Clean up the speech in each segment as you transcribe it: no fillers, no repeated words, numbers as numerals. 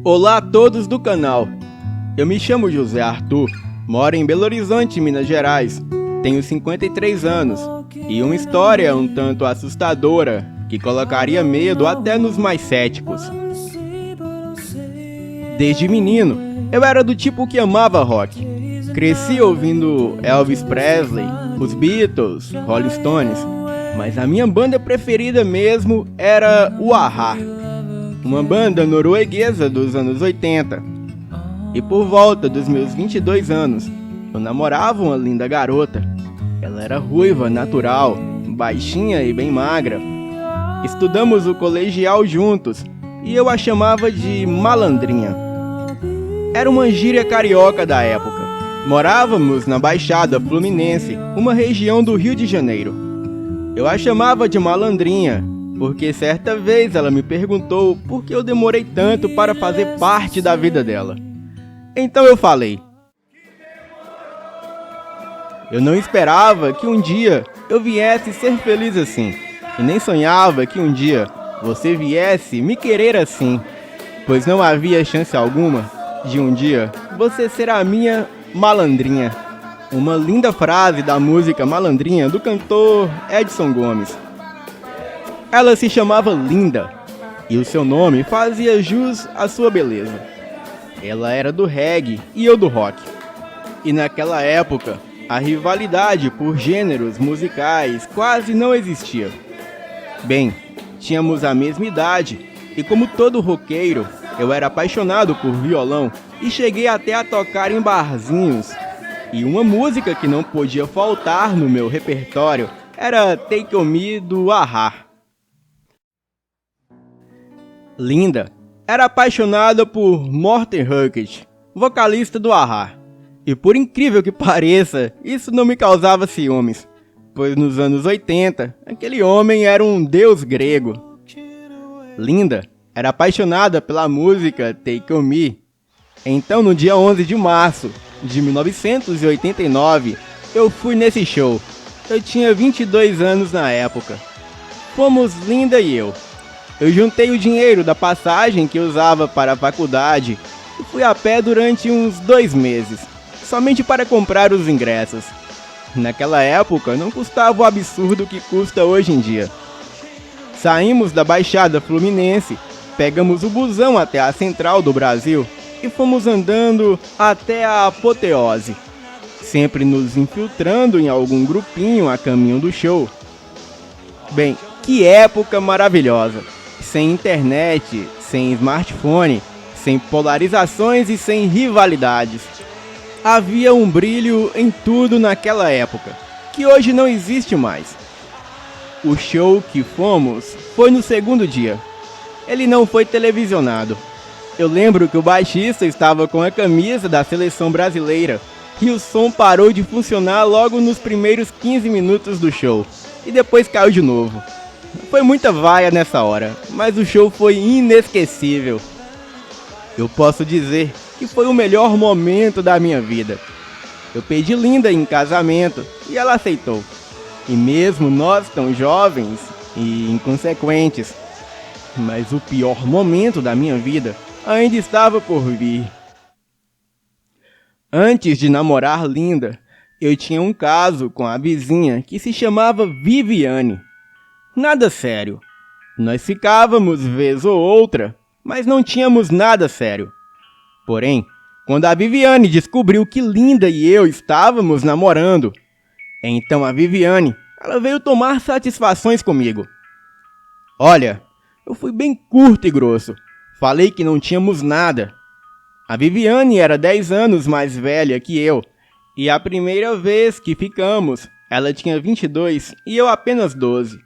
Olá a todos do canal, eu me chamo José Arthur, moro em Belo Horizonte, Minas Gerais, tenho 53 anos e uma história um tanto assustadora que colocaria medo até nos mais céticos. Desde menino, eu era do tipo que amava rock. Cresci ouvindo Elvis Presley, os Beatles, Rolling Stones, mas a minha banda preferida mesmo era o a-ha, uma banda norueguesa dos anos 80. E por volta dos meus 22 anos, eu namorava uma linda garota. Ela era ruiva, natural, baixinha e bem magra. Estudamos o colegial juntos e eu a chamava de malandrinha. Era uma gíria carioca da época. Morávamos na Baixada Fluminense, uma região do Rio de Janeiro. Eu a chamava de malandrinha porque certa vez ela me perguntou por que eu demorei tanto para fazer parte da vida dela. Então eu falei: eu não esperava que um dia eu viesse ser feliz assim, e nem sonhava que um dia você viesse me querer assim, pois não havia chance alguma de um dia você ser a minha malandrinha. Uma linda frase da música Malandrinha do cantor Edson Gomes. Ela se chamava Linda, e o seu nome fazia jus à sua beleza. Ela era do reggae e eu do rock. E naquela época, a rivalidade por gêneros musicais quase não existia. Bem, tínhamos a mesma idade, e como todo roqueiro, eu era apaixonado por violão e cheguei até a tocar em barzinhos. E uma música que não podia faltar no meu repertório era Take On Me do a-ha. Linda era apaixonada por Morten Hurkett, vocalista do a-ha. E por incrível que pareça, isso não me causava ciúmes, pois nos anos 80, aquele homem era um deus grego. Linda era apaixonada pela música Take On Me. Então, no dia 11 de março de 1989, eu fui nesse show. Eu tinha 22 anos na época. Fomos Linda e eu. Eu juntei o dinheiro da passagem que usava para a faculdade e fui a pé durante uns 2 meses, somente para comprar os ingressos. Naquela época não custava o absurdo que custa hoje em dia. Saímos da Baixada Fluminense, pegamos o busão até a Central do Brasil e fomos andando até a Apoteose, sempre nos infiltrando em algum grupinho a caminho do show. Bem, que época maravilhosa! Sem internet, sem smartphone, sem polarizações e sem rivalidades. Havia um brilho em tudo naquela época, que hoje não existe mais. O show que fomos foi no segundo dia. Ele não foi televisionado. Eu lembro que o baixista estava com a camisa da seleção brasileira e o som parou de funcionar logo nos primeiros 15 minutos do show e depois caiu de novo. Foi muita vaia nessa hora, mas o show foi inesquecível. Eu posso dizer que foi o melhor momento da minha vida. Eu pedi Linda em casamento e ela aceitou. E mesmo nós tão jovens e inconsequentes, mas o pior momento da minha vida ainda estava por vir. Antes de namorar Linda, eu tinha um caso com a vizinha que se chamava Viviane. Nada sério. Nós ficávamos vez ou outra, mas não tínhamos nada sério. Porém, quando a Viviane descobriu que Linda e eu estávamos namorando, então a Viviane, ela veio tomar satisfações comigo. Olha, eu fui bem curto e grosso. Falei que não tínhamos nada. A Viviane era 10 anos mais velha que eu, e a primeira vez que ficamos, ela tinha 22 e eu apenas 12.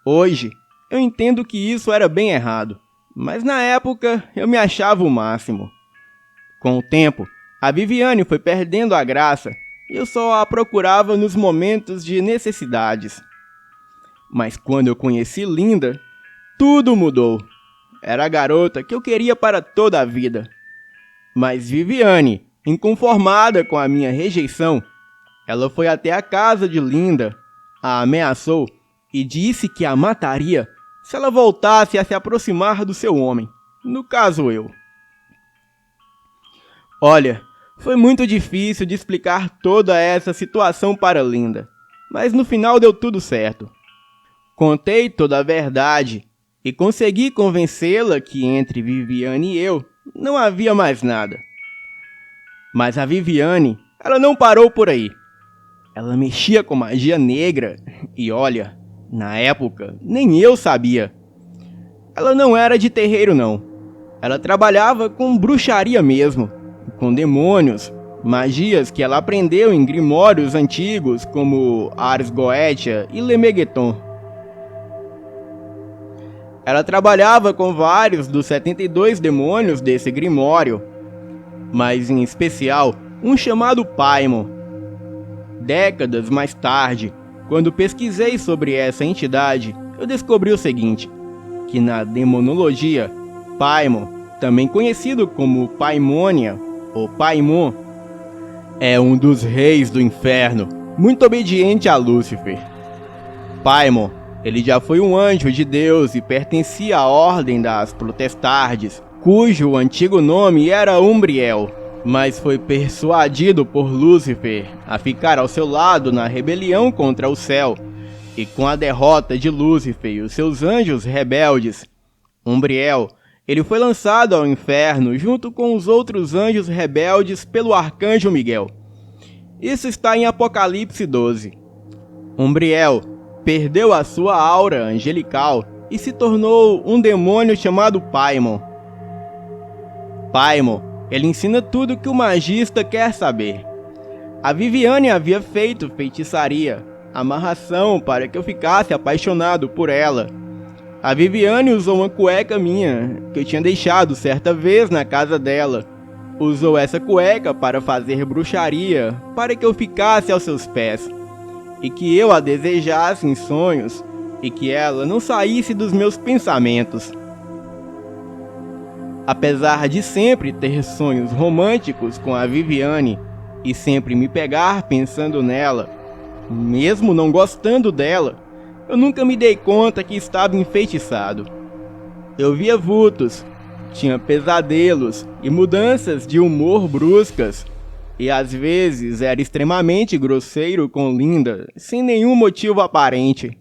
Hoje, eu entendo que isso era bem errado, mas na época eu me achava o máximo. Com o tempo, a Viviane foi perdendo a graça e eu só a procurava nos momentos de necessidades. Mas quando eu conheci Linda, tudo mudou. Era a garota que eu queria para toda a vida. Mas Viviane, inconformada com a minha rejeição, ela foi até a casa de Linda, a ameaçou e disse que a mataria se ela voltasse a se aproximar do seu homem, no caso eu. Olha, foi muito difícil de explicar toda essa situação para Linda, mas no final deu tudo certo. Contei toda a verdade e consegui convencê-la que entre Viviane e eu não havia mais nada. Mas a Viviane, ela não parou por aí. Ela mexia com magia negra e olha, na época nem eu sabia. Ela não era de terreiro não. Ela trabalhava com bruxaria mesmo, com demônios, magias que ela aprendeu em grimórios antigos como Ars Goetia e Lemegeton. Ela trabalhava com vários dos 72 demônios desse grimório, mas em especial um chamado Paimon. Décadas mais tarde, quando pesquisei sobre essa entidade, eu descobri o seguinte, que na demonologia, Paimon, também conhecido como Paimônia ou Paimon, é um dos reis do inferno, muito obediente a Lúcifer. Paimon, ele já foi um anjo de Deus e pertencia à Ordem das Protestardes, cujo antigo nome era Umbriel, mas foi persuadido por Lúcifer a ficar ao seu lado na rebelião contra o céu, e com a derrota de Lúcifer e os seus anjos rebeldes, Umbriel, ele foi lançado ao inferno junto com os outros anjos rebeldes pelo arcanjo Miguel. Isso está em Apocalipse 12. Umbriel perdeu a sua aura angelical e se tornou um demônio chamado Paimon. Paimon, ele ensina tudo que o magista quer saber. A Viviane havia feito feitiçaria, amarração para que eu ficasse apaixonado por ela. A Viviane usou uma cueca minha, que eu tinha deixado certa vez na casa dela. Usou essa cueca para fazer bruxaria, para que eu ficasse aos seus pés, e que eu a desejasse em sonhos, e que ela não saísse dos meus pensamentos. Apesar de sempre ter sonhos românticos com a Viviane, e sempre me pegar pensando nela, mesmo não gostando dela, eu nunca me dei conta que estava enfeitiçado. Eu via vultos, tinha pesadelos e mudanças de humor bruscas, e às vezes era extremamente grosseiro com Linda, sem nenhum motivo aparente.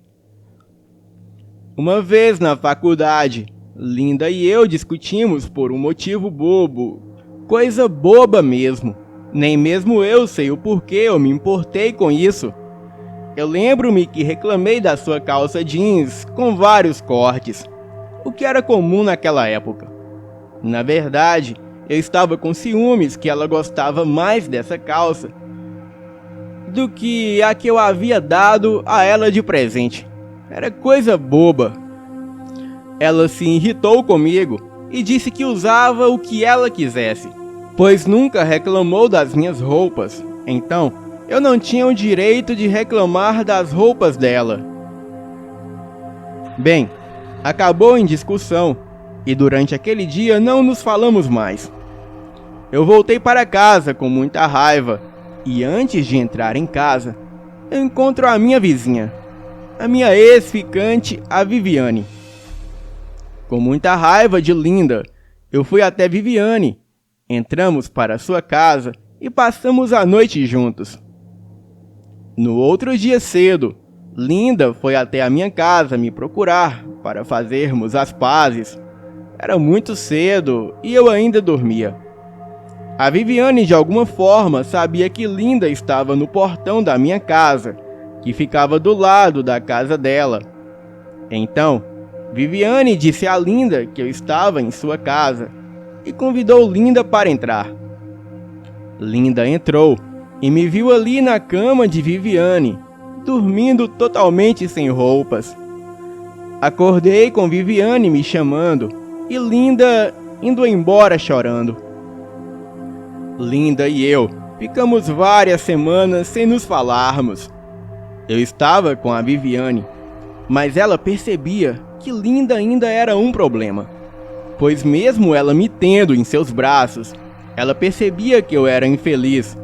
Uma vez na faculdade, Linda e eu discutimos por um motivo bobo, coisa boba mesmo. Nem mesmo eu sei o porquê eu me importei com isso. Eu lembro-me que reclamei da sua calça jeans com vários cortes, o que era comum naquela época. Na verdade, eu estava com ciúmes que ela gostava mais dessa calça do que a que eu havia dado a ela de presente. Era coisa boba. Ela se irritou comigo e disse que usava o que ela quisesse, pois nunca reclamou das minhas roupas. Então, eu não tinha o direito de reclamar das roupas dela. Bem, acabou em discussão e durante aquele dia não nos falamos mais. Eu voltei para casa com muita raiva e antes de entrar em casa, eu encontro a minha vizinha, a minha ex-ficante, a Viviane. Com muita raiva de Linda, eu fui até Viviane, entramos para sua casa e passamos a noite juntos. No outro dia cedo, Linda foi até a minha casa me procurar para fazermos as pazes. Era muito cedo e eu ainda dormia. A Viviane de alguma forma sabia que Linda estava no portão da minha casa, que ficava do lado da casa dela. Então, Viviane disse a Linda que eu estava em sua casa e convidou Linda para entrar. Linda entrou e me viu ali na cama de Viviane, dormindo totalmente sem roupas. Acordei com Viviane me chamando e Linda indo embora chorando. Linda e eu ficamos várias semanas sem nos falarmos. Eu estava com a Viviane, mas ela percebia que Linda ainda era um problema, pois mesmo ela me tendo em seus braços, ela percebia que eu era infeliz.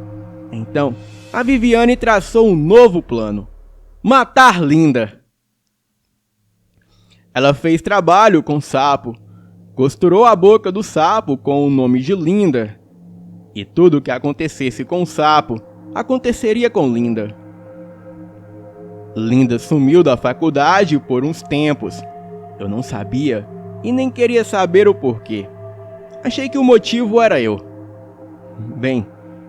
Então, a Viviane traçou um novo plano: matar Linda. Ela fez trabalho com sapo, costurou a boca do sapo com o nome de Linda E tudo o que acontecesse com o sapo, aconteceria com Linda. Linda sumiu da faculdade por uns tempos. Eu não sabia e nem queria saber o porquê. Achei que o motivo era eu. Bem,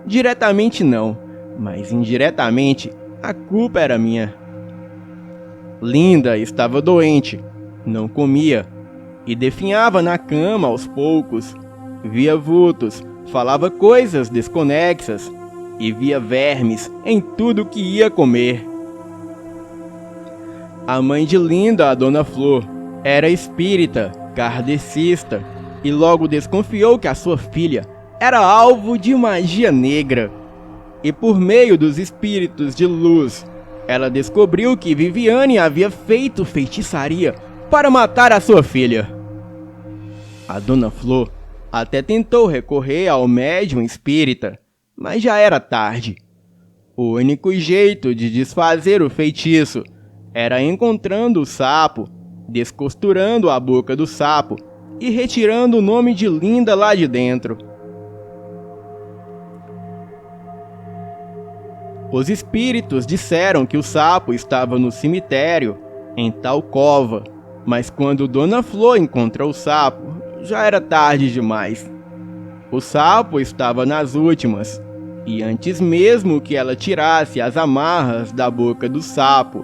diretamente não, mas indiretamente a culpa era minha. Linda estava doente, não comia e definhava na cama aos poucos. Via vultos, falava coisas desconexas e via vermes em tudo que ia comer. A mãe de Linda, a Dona Flor, era espírita, kardecista e logo desconfiou que a sua filha era alvo de magia negra. E por meio dos espíritos de luz, ela descobriu que Viviane havia feito feitiçaria para matar a sua filha. A Dona Flor até tentou recorrer ao médium espírita, mas já era tarde. O único jeito de desfazer o feitiço era encontrando o sapo, descosturando a boca do sapo e retirando o nome de Linda lá de dentro. Os espíritos disseram que o sapo estava no cemitério, em tal cova, mas quando Dona Flor encontrou o sapo, já era tarde demais. O sapo estava nas últimas, e antes mesmo que ela tirasse as amarras da boca do sapo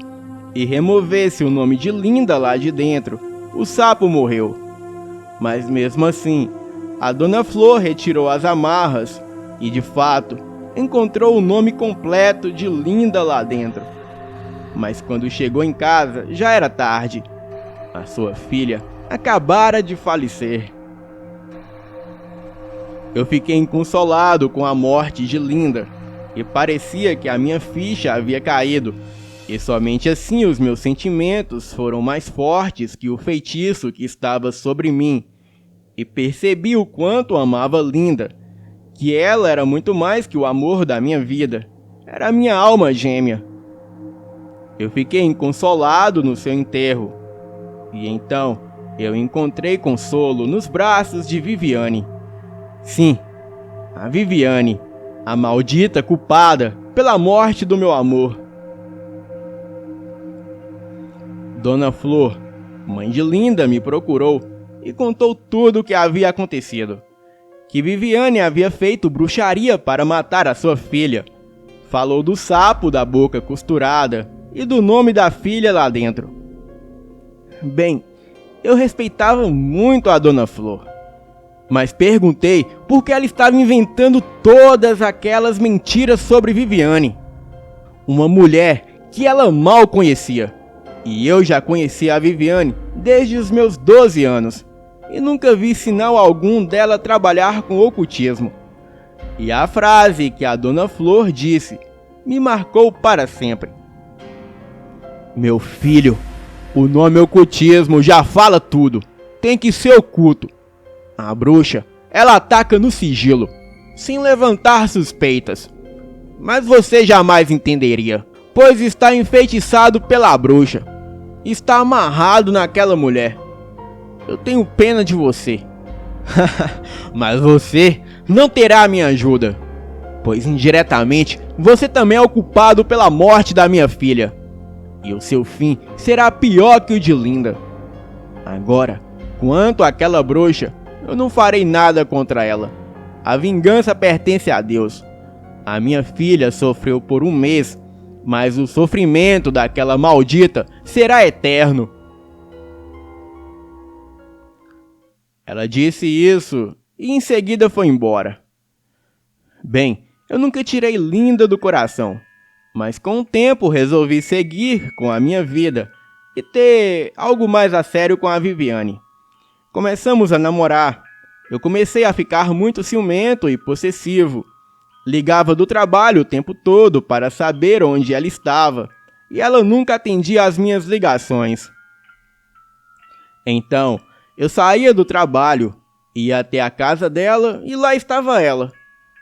e removesse o nome de Linda lá de dentro, o sapo morreu. Mas mesmo assim, a Dona Flor retirou as amarras e, de fato, encontrou o nome completo de Linda lá dentro. Mas quando chegou em casa, já era tarde. A sua filha acabara de falecer. Eu fiquei inconsolado com a morte de Linda, e parecia que a minha ficha havia caído, e somente assim os meus sentimentos foram mais fortes que o feitiço que estava sobre mim, e percebi o quanto amava Linda, que ela era muito mais que o amor da minha vida, era a minha alma gêmea. Eu fiquei inconsolado no seu enterro, e então eu encontrei consolo nos braços de Viviane. Sim, a Viviane, a maldita culpada pela morte do meu amor. Dona Flor, mãe de Linda, me procurou e contou tudo o que havia acontecido. Que Viviane havia feito bruxaria para matar a sua filha. Falou do sapo da boca costurada e do nome da filha lá dentro. Bem, eu respeitava muito a Dona Flor, mas perguntei por que ela estava inventando todas aquelas mentiras sobre Viviane. Uma mulher que ela mal conhecia. E eu já conhecia a Viviane desde os meus 12 anos. E nunca vi sinal algum dela trabalhar com ocultismo. E a frase que a Dona Flor disse me marcou para sempre. Meu filho, o nome ocultismo já fala tudo. Tem que ser oculto. A bruxa, ela ataca no sigilo, sem levantar suspeitas. Mas você jamais entenderia, pois está enfeitiçado pela bruxa. Está amarrado naquela mulher. Eu tenho pena de você. Mas você não terá a minha ajuda, pois indiretamente você também é o culpado pela morte da minha filha. E o seu fim será pior que o de Linda. Agora, quanto àquela bruxa, eu não farei nada contra ela. A vingança pertence a Deus. A minha filha sofreu por um mês, mas o sofrimento daquela maldita será eterno. Ela disse isso e em seguida foi embora. Bem, eu nunca tirei Linda do coração, mas com o tempo resolvi seguir com a minha vida e ter algo mais a sério com a Viviane. Começamos a namorar. Eu comecei a ficar muito ciumento e possessivo. Ligava do trabalho o tempo todo para saber onde ela estava, e ela nunca atendia às minhas ligações. Então, eu saía do trabalho, ia até a casa dela e lá estava ela,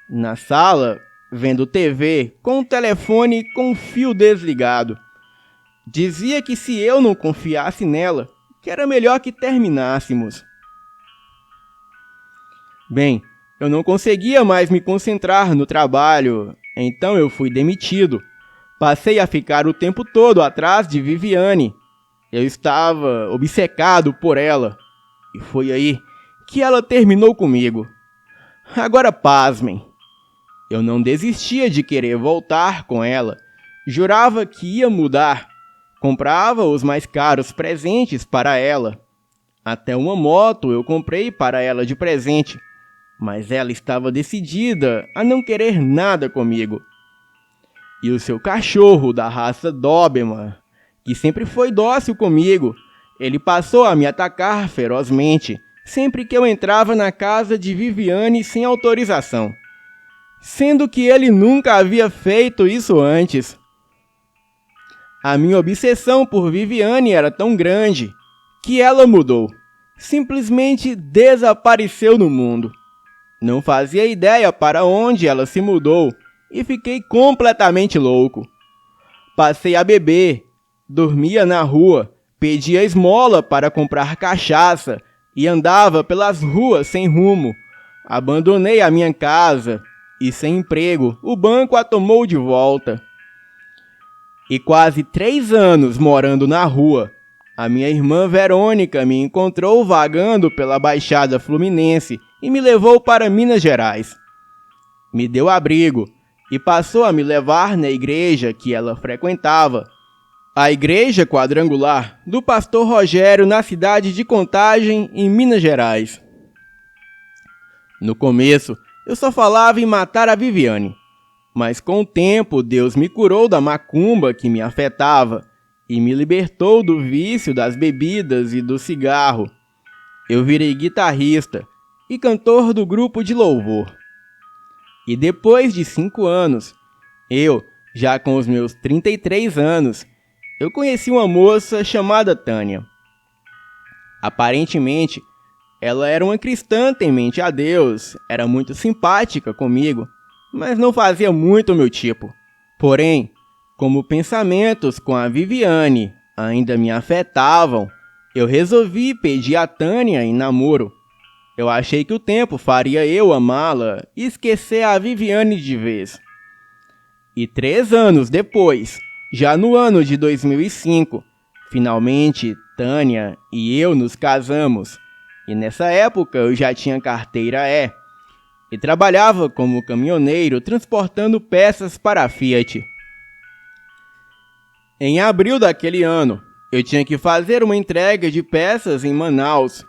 na sala, vendo TV, com o telefone com o fio desligado. Dizia que se eu não confiasse nela, que era melhor que terminássemos. Bem, Eu não conseguia mais me concentrar no trabalho, então eu fui demitido. Passei a ficar o tempo todo atrás de Viviane. Eu estava obcecado por ela. E foi aí que ela terminou comigo. Agora pasmem. Eu não desistia de querer voltar com ela. Jurava que ia mudar. Comprava os mais caros presentes para ela. Até uma moto eu comprei para ela de presente. Mas ela estava decidida a não querer nada comigo. E o seu cachorro da raça Doberman, que sempre foi dócil comigo, ele passou a me atacar ferozmente sempre que eu entrava na casa de Viviane sem autorização, sendo que ele nunca havia feito isso antes. A minha obsessão por Viviane era tão grande que ela mudou, simplesmente desapareceu no mundo. Não fazia ideia para onde ela se mudou e fiquei completamente louco. Passei a beber, dormia na rua, pedia esmola para comprar cachaça e andava pelas ruas sem rumo. Abandonei a minha casa e, sem emprego, o banco a tomou de volta. E quase 3 anos morando na rua, a minha irmã Verônica me encontrou vagando pela Baixada Fluminense e me levou para Minas Gerais. Me deu abrigo e passou a me levar na igreja que ela frequentava, a Igreja Quadrangular do Pastor Rogério, na cidade de Contagem, em Minas Gerais. No começo, eu só falava em matar a Viviane, mas com o tempo Deus me curou da macumba que me afetava e me libertou do vício das bebidas e do cigarro. Eu virei guitarrista e cantor do grupo de louvor. E depois de 5 anos, eu, já com os meus 33 anos, eu conheci uma moça chamada Tânia. Aparentemente, ela era uma cristã temente a Deus, era muito simpática comigo, mas não fazia muito o meu tipo. Porém, como pensamentos com a Viviane ainda me afetavam, eu resolvi pedir a Tânia em namoro. Eu achei que o tempo faria eu amá-la e esquecer a Viviane de vez. E 3 anos depois, já no ano de 2005, finalmente Tânia e eu nos casamos. E nessa época eu já tinha carteira E e trabalhava como caminhoneiro transportando peças para a Fiat. Em abril daquele ano, eu tinha que fazer uma entrega de peças em Manaus.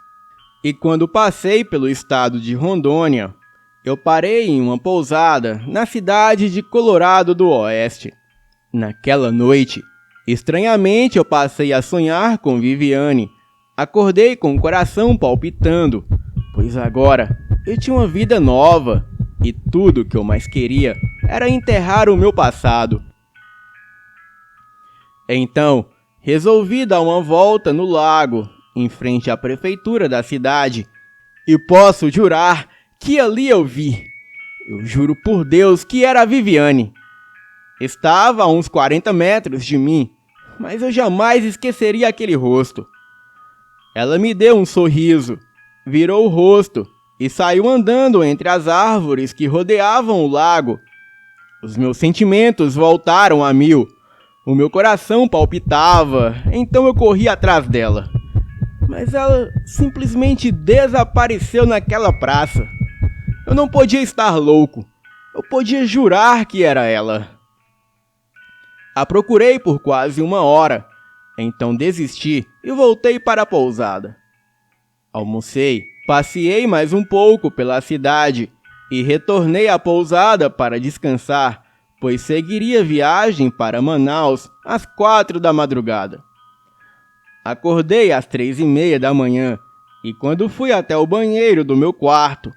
E quando passei pelo estado de Rondônia, eu parei em uma pousada na cidade de Colorado do Oeste. Naquela noite, estranhamente eu passei a sonhar com Viviane. Acordei com o coração palpitando, pois agora eu tinha uma vida nova e tudo que eu mais queria era enterrar o meu passado. Então, resolvi dar uma volta no lago, em frente à prefeitura da cidade, e posso jurar que ali eu vi. Eu juro por Deus que era a Viviane. Estava a uns 40 metros de mim, mas eu jamais esqueceria aquele rosto. Ela me deu um sorriso, virou o rosto e saiu andando entre as árvores que rodeavam o lago. Os meus sentimentos voltaram a mil. O meu coração palpitava, então eu corri atrás dela. Mas ela simplesmente desapareceu naquela praça. Eu não podia estar louco. Eu podia jurar que era ela. A procurei por quase 1 hora. Então desisti e voltei para a pousada. Almocei, passeei mais um pouco pela cidade e retornei à pousada para descansar, pois seguiria viagem para Manaus às 4 da madrugada. Acordei às 3:30 da manhã e quando fui até o banheiro do meu quarto,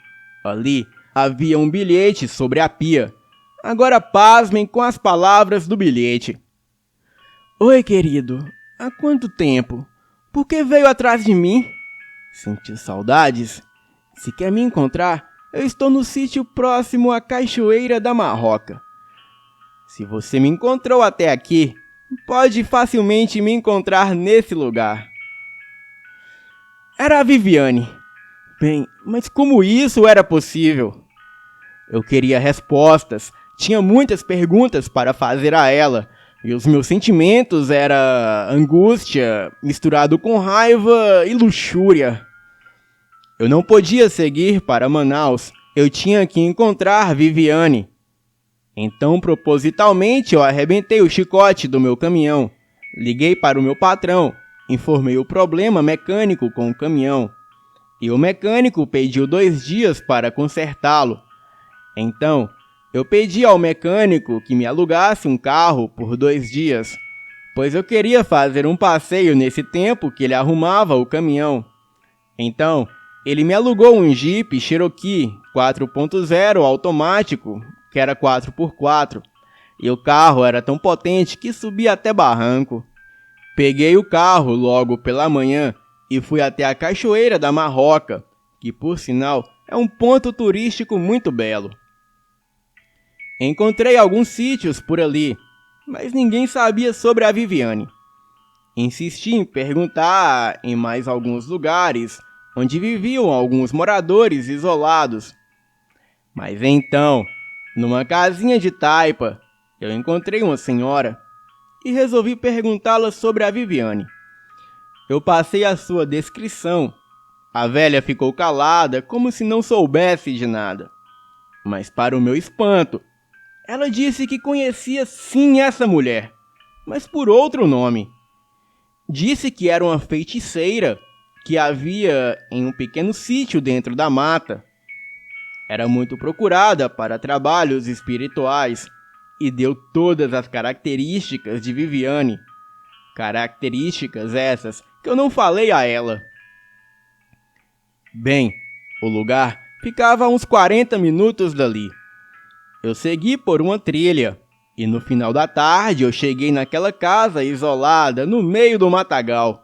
ali havia um bilhete sobre a pia. Agora pasmem com as palavras do bilhete. Oi, querido. Há quanto tempo? Por que veio atrás de mim? Sentiu saudades? Se quer me encontrar, eu estou no sítio próximo à Cachoeira da Marroca. Se você me encontrou até aqui, pode facilmente me encontrar nesse lugar. Era a Viviane. Bem, mas como isso era possível? Eu queria respostas, tinha muitas perguntas para fazer a ela, e os meus sentimentos eram angústia, misturado com raiva e luxúria. Eu não podia seguir para Manaus, eu tinha que encontrar Viviane. Então, propositalmente, eu arrebentei o chicote do meu caminhão, liguei para o meu patrão, informei o problema mecânico com o caminhão, e o mecânico pediu 2 dias para consertá-lo. Então, eu pedi ao mecânico que me alugasse um carro por 2 dias, pois eu queria fazer um passeio nesse tempo que ele arrumava o caminhão. Então, ele me alugou um Jeep Cherokee 4.0 automático, que era 4x4, e o carro era tão potente que subia até barranco. Peguei o carro logo pela manhã e fui até a Cachoeira da Marroca, que por sinal é um ponto turístico muito belo. Encontrei alguns sítios por ali, mas ninguém sabia sobre a Viviane. Insisti em perguntar em mais alguns lugares onde viviam alguns moradores isolados. Mas então, numa casinha de taipa, eu encontrei uma senhora e resolvi perguntá-la sobre a Viviane. Eu passei a sua descrição. A velha ficou calada, como se não soubesse de nada. Mas para o meu espanto, ela disse que conhecia sim essa mulher, mas por outro nome. Disse que era uma feiticeira que havia em um pequeno sítio dentro da mata. Era muito procurada para trabalhos espirituais e deu todas as características de Viviane. Características essas que eu não falei a ela. Bem, o lugar ficava a uns 40 minutos dali. Eu segui por uma trilha e no final da tarde eu cheguei naquela casa isolada no meio do matagal.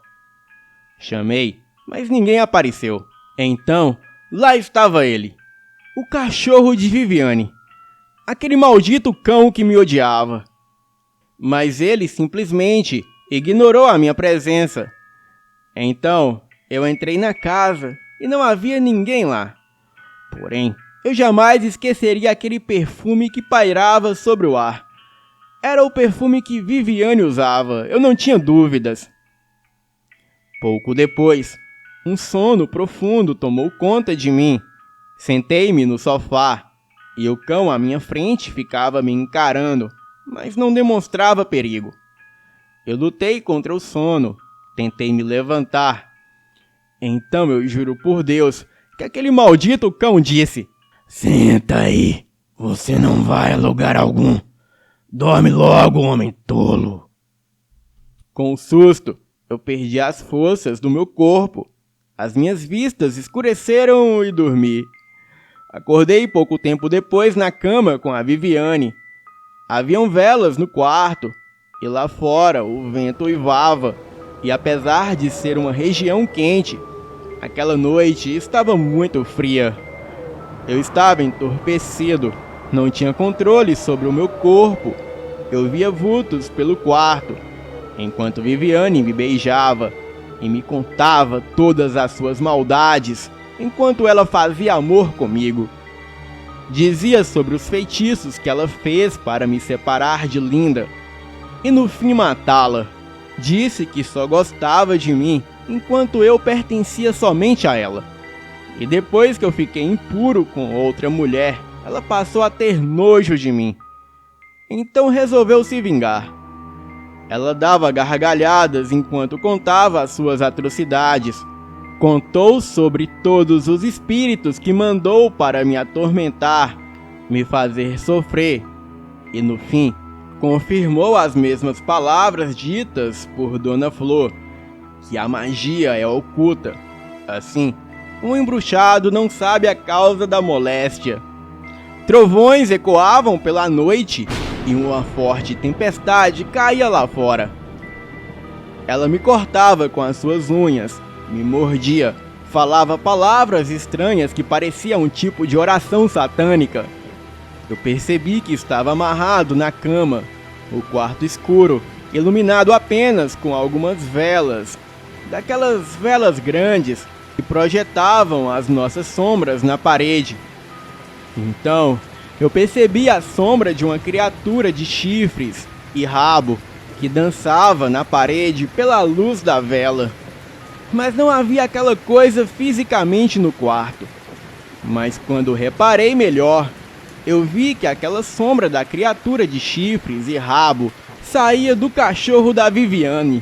Chamei, mas ninguém apareceu. Então, lá estava ele, o cachorro de Viviane, aquele maldito cão que me odiava. Mas ele simplesmente ignorou a minha presença. Então, eu entrei na casa e não havia ninguém lá. Porém, eu jamais esqueceria aquele perfume que pairava sobre o ar. Era o perfume que Viviane usava, eu não tinha dúvidas. Pouco depois, um sono profundo tomou conta de mim. Sentei-me no sofá e o cão à minha frente ficava me encarando, mas não demonstrava perigo. Eu lutei contra o sono, tentei me levantar. Então eu juro por Deus que aquele maldito cão disse: "Senta aí, você não vai a lugar algum. Dorme logo, homem tolo." Com o susto, eu perdi as forças do meu corpo. As minhas vistas escureceram e dormi. Acordei pouco tempo depois na cama com a Viviane. Haviam velas no quarto e lá fora o vento uivava. E apesar de ser uma região quente, aquela noite estava muito fria. Eu estava entorpecido, não tinha controle sobre o meu corpo. Eu via vultos pelo quarto, enquanto Viviane me beijava e me contava todas as suas maldades, enquanto ela fazia amor comigo. Dizia sobre os feitiços que ela fez para me separar de Linda e no fim matá-la. Disse que só gostava de mim enquanto eu pertencia somente a ela. E depois que eu fiquei impuro com outra mulher, ela passou a ter nojo de mim. Então resolveu se vingar. Ela dava gargalhadas enquanto contava as suas atrocidades. Contou sobre todos os espíritos que mandou para me atormentar, me fazer sofrer. E no fim, confirmou as mesmas palavras ditas por Dona Flor, que a magia é oculta. Assim, um embruxado não sabe a causa da moléstia. Trovões ecoavam pela noite e uma forte tempestade caía lá fora. Ela me cortava com as suas unhas, me mordia, falava palavras estranhas que pareciam um tipo de oração satânica. Eu percebi que estava amarrado na cama, o quarto escuro, iluminado apenas com algumas velas, daquelas velas grandes que projetavam as nossas sombras na parede. Então, eu percebi a sombra de uma criatura de chifres e rabo que dançava na parede pela luz da vela. Mas não havia aquela coisa fisicamente no quarto. Mas quando reparei melhor, eu vi que aquela sombra da criatura de chifres e rabo saía do cachorro da Viviane.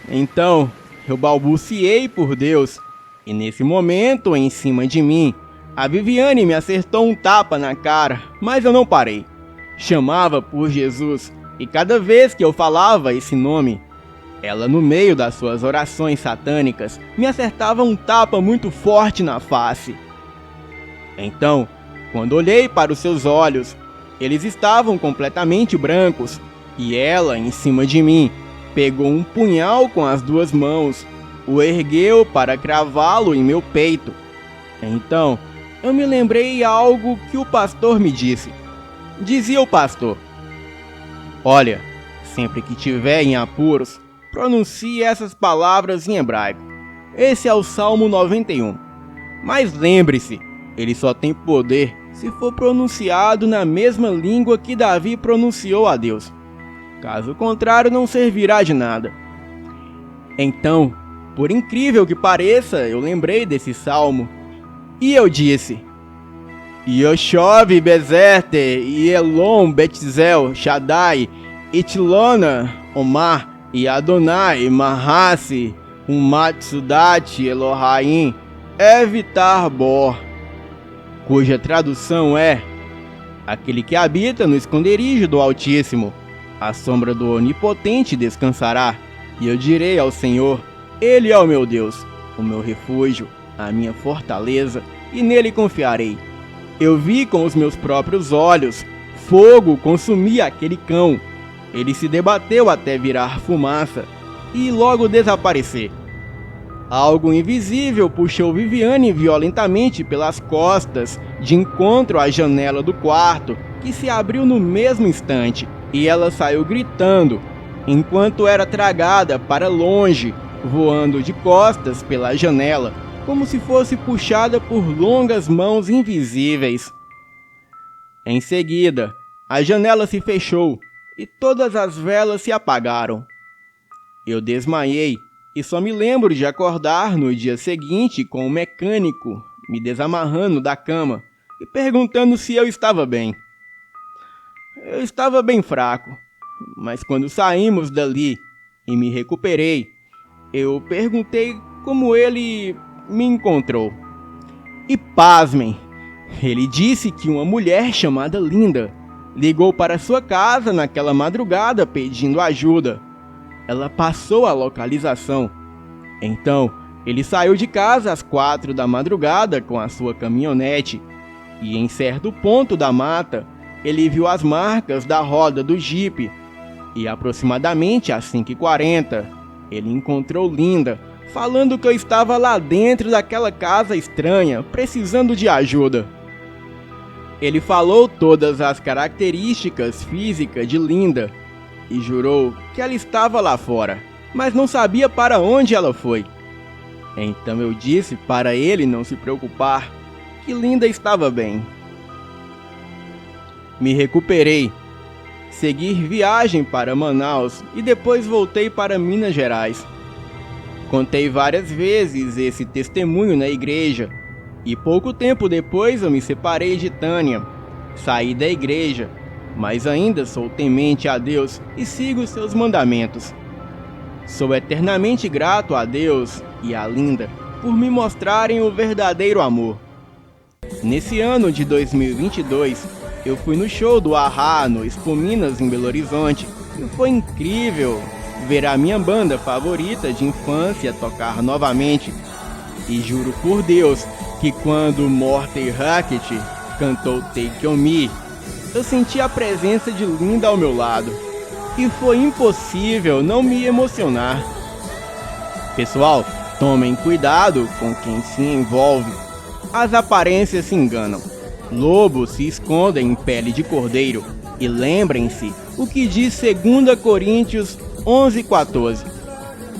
Então, eu balbuciei por Deus, e nesse momento, em cima de mim, a Viviane me acertou um tapa na cara, mas eu não parei. Chamava por Jesus, e cada vez que eu falava esse nome, ela, no meio das suas orações satânicas, me acertava um tapa muito forte na face. Então, quando olhei para os seus olhos, eles estavam completamente brancos, e ela, em cima de mim, pegou um punhal com as duas mãos, o ergueu para cravá-lo em meu peito. Então, eu me lembrei algo que o pastor me disse. Dizia o pastor: olha, sempre que tiver em apuros, pronuncie essas palavras em hebraico. Esse é o Salmo 91. Mas lembre-se, ele só tem poder se for pronunciado na mesma língua que Davi pronunciou a Deus. Caso contrário, não servirá de nada. Então, por incrível que pareça, eu lembrei desse salmo. E eu disse: Yoshov Bezerte, e Elon Betzel Shaddai, Itlona Omar, e Adonai Mahassi, Umatsudat Elohim, Evitar Bor, cuja tradução é: aquele que habita no esconderijo do Altíssimo, a sombra do Onipotente descansará. E eu direi ao Senhor: Ele é o meu Deus, o meu refúgio, a minha fortaleza, e nele confiarei. Eu vi com os meus próprios olhos fogo consumir aquele cão. Ele se debateu até virar fumaça e logo desaparecer. Algo invisível puxou Viviane violentamente pelas costas, de encontro à janela do quarto, que se abriu no mesmo instante, e ela saiu gritando, enquanto era tragada para longe, voando de costas pela janela, como se fosse puxada por longas mãos invisíveis. Em seguida, a janela se fechou e todas as velas se apagaram. Eu desmaiei e só me lembro de acordar no dia seguinte com o mecânico me desamarrando da cama e perguntando se eu estava bem. Eu estava bem fraco, mas quando saímos dali e me recuperei, eu perguntei como ele me encontrou. E pasmem, ele disse que uma mulher chamada Linda ligou para sua casa naquela madrugada pedindo ajuda. Ela passou a localização. Então, ele saiu de casa às 4 da madrugada com a sua caminhonete e em certo ponto da mata, ele viu as marcas da roda do jipe e aproximadamente às 5h40, ele encontrou Linda, falando que eu estava lá dentro daquela casa estranha, precisando de ajuda. Ele falou todas as características físicas de Linda e jurou que ela estava lá fora, mas não sabia para onde ela foi. Então eu disse para ele não se preocupar, que Linda estava bem. Me recuperei, segui viagem para Manaus e depois voltei para Minas Gerais. Contei várias vezes esse testemunho na igreja e pouco tempo depois eu me separei de Tânia, saí da igreja, mas ainda sou temente a Deus e sigo seus mandamentos. Sou eternamente grato a Deus e a Linda por me mostrarem o verdadeiro amor. Nesse ano de 2022, eu fui no show do A-Ha no Expo Minas em Belo Horizonte e foi incrível ver a minha banda favorita de infância tocar novamente. E juro por Deus que quando Morten Hackett cantou Take On Me, eu senti a presença de Linda ao meu lado. E foi impossível não me emocionar. Pessoal, tomem cuidado com quem se envolve. As aparências se enganam. Lobos se escondem em pele de cordeiro. E lembrem-se o que diz 2 Coríntios 11:14.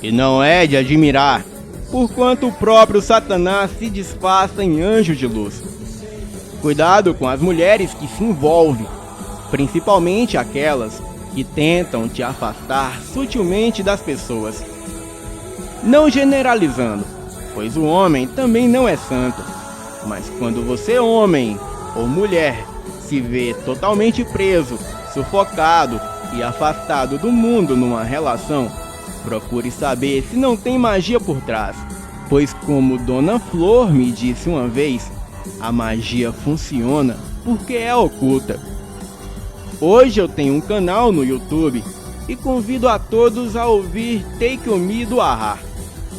E não é de admirar, porquanto o próprio Satanás se disfarça em anjo de luz. Cuidado com as mulheres que se envolvem, principalmente aquelas que tentam te afastar sutilmente das pessoas. Não generalizando, pois o homem também não é santo, mas quando você, homem ou mulher, se vê totalmente preso, sufocado e afastado do mundo numa relação, procure saber se não tem magia por trás, pois como Dona Flor me disse uma vez, a magia funciona porque é oculta. Hoje eu tenho um canal no YouTube e convido a todos a ouvir Take On Me do a-ha,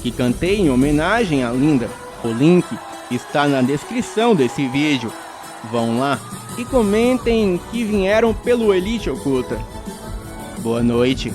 que cantei em homenagem à Linda. O link está na descrição desse vídeo. Vão lá e comentem que vieram pelo Elite Oculta. Boa noite.